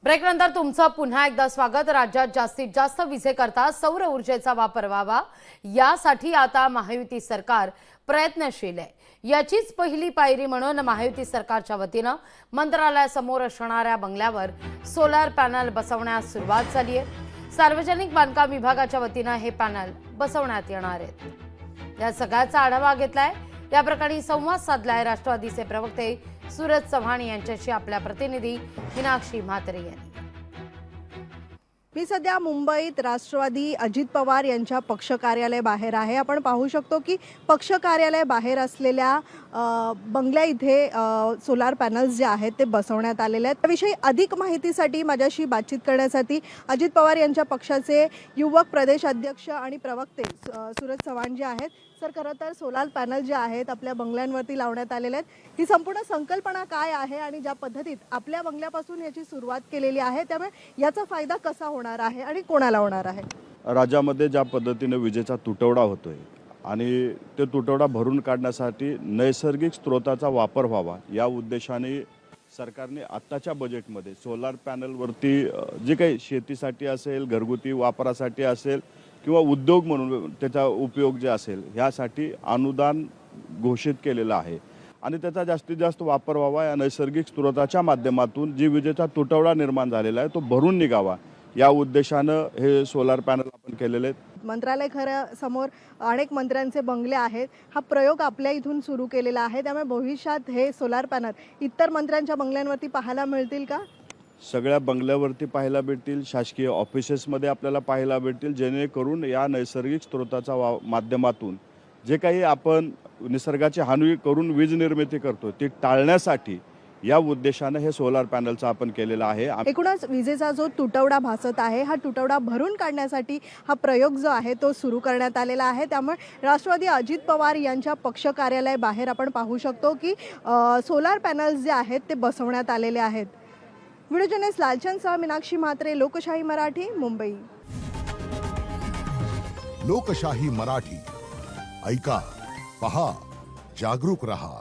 ब्रेकनंतर तुमचं पुन्हा एकदा स्वागत। राज्यात जास्तीत जास्त विजेकरता सौर ऊर्जेचा वापर व्हावा यासाठी आता महायुती सरकार प्रयत्नशील आहे। याचीच पहिली पायरी म्हणून महायुती सरकारच्या वतीनं मंत्रालयासमोर असणाऱ्या बंगल्यावर सोलार पॅनल बसवण्यास सुरुवात झाली आहे। सार्वजनिक बांधकाम विभागाच्या वतीनं हे पॅनल बसवण्यात येणार आहेत। या सगळ्याचा आढावा घेतलाय, या प्रकरणी संवाद साधलाय राष्ट्रवादीचे प्रवक्ते सूरज चव्हाण यांच्याशी आपल्या प्रतिनिधी मीनाक्षी म्हात्रे यांनी। मी सध्या मुंबईत राष्ट्रवादी अजित पवार यांच्या पक्ष कार्यालय बाहेर आहे। आपण पाहू शकतो की पक्ष कार्यालय बाहेर असलेल्या बंगल्या इथे सोलार पॅनल्स जे आहेत ते बसवण्यात आलेले आहेत। त्याविषयी अधिक माहितीसाठी माझ्याशी बातचीत करण्यासाठी अजित पवार यांच्या पक्षाचे युवक प्रदेश अध्यक्ष आणि प्रवक्ते सूरज चव्हाण जे आहेत। सर, खरं तर सोलार पॅनल जे आहेत आपल्या बंगल्यांवरती लावण्यात आलेले आहेत, ही संपूर्ण संकल्पना काय आहे आणि ज्या पद्धतीत आपल्या बंगल्यापासून याची सुरुवात केलेली आहे, त्यामुळे याचा फायदा कसा होणार आहे आणि कोणाला होणार आहे? राज्यामध्ये ज्या पद्धतीने विजेचा तुटवडा होतोय आणि ते तुटवडा भरून काढण्यासाठी नैसर्गिक स्रोताचा वापर व्हावा या उद्देशाने सरकारने आत्ताच्या बजेटमध्ये सोलार पॅनलवरती जे काही शेतीसाठी असेल, घरगुती वापरासाठी असेल किंवा उद्योग म्हणून त्याचा उपयोग जे असेल ह्यासाठी अनुदान घोषित केलेलं आहे आणि त्याचा जास्तीत जास्त वापर व्हावा या नैसर्गिक स्रोताच्या माध्यमातून जी विजेचा तुटवडा निर्माण झालेला आहे तो भरून निघावा या उद्देशानं हे सोलार पॅनल आपण केलेले आहेत। मंत्रालय खरं समोर अनेक मंत्र्यांचे बंगले आहेत, हा प्रयोग आपल्या इथून सुरू केलेला आहे, त्यामुळे भविष्यात हे सोलार पॅनल इतर मंत्र्यांच्या बंगल्यांवरती पाहायला मिळतील का? सगळ्या बंगल्यावरती पाहायला भेटतील, शासकीय ऑफिसेसमध्ये आपल्याला पाहायला भेटतील, जेणेकरून या नैसर्गिक स्रोताचा माध्यमातून जे काही आपण निसर्गाची हानी करून वीज निर्मिती करतो ती टाळण्यासाठी या उद्देशाने हे सोलार पॅनलचा आपण केलेला आहे। एकूणच विजेचा जो तुटवडा भासत आहे हा तुटवडा भरून काढण्यासाठी हा प्रयोग जो आहे तो सुरू करण्यात आलेला आहे। त्यामुळे राष्ट्रवादी अजित पवार यांच्या पक्ष कार्यालय बाहेर आपण पाहू शकतो की सोलार पॅनल्स जे आहेत ते बसवण्यात आलेले आहेत। व्हिडिओ जर्नलिस्ट लालचंदसह मीनाक्षी म्हात्रे, लोकशाही मराठी, मुंबई। लोकशाही मराठी ऐका, पहा, जागरूक रहा।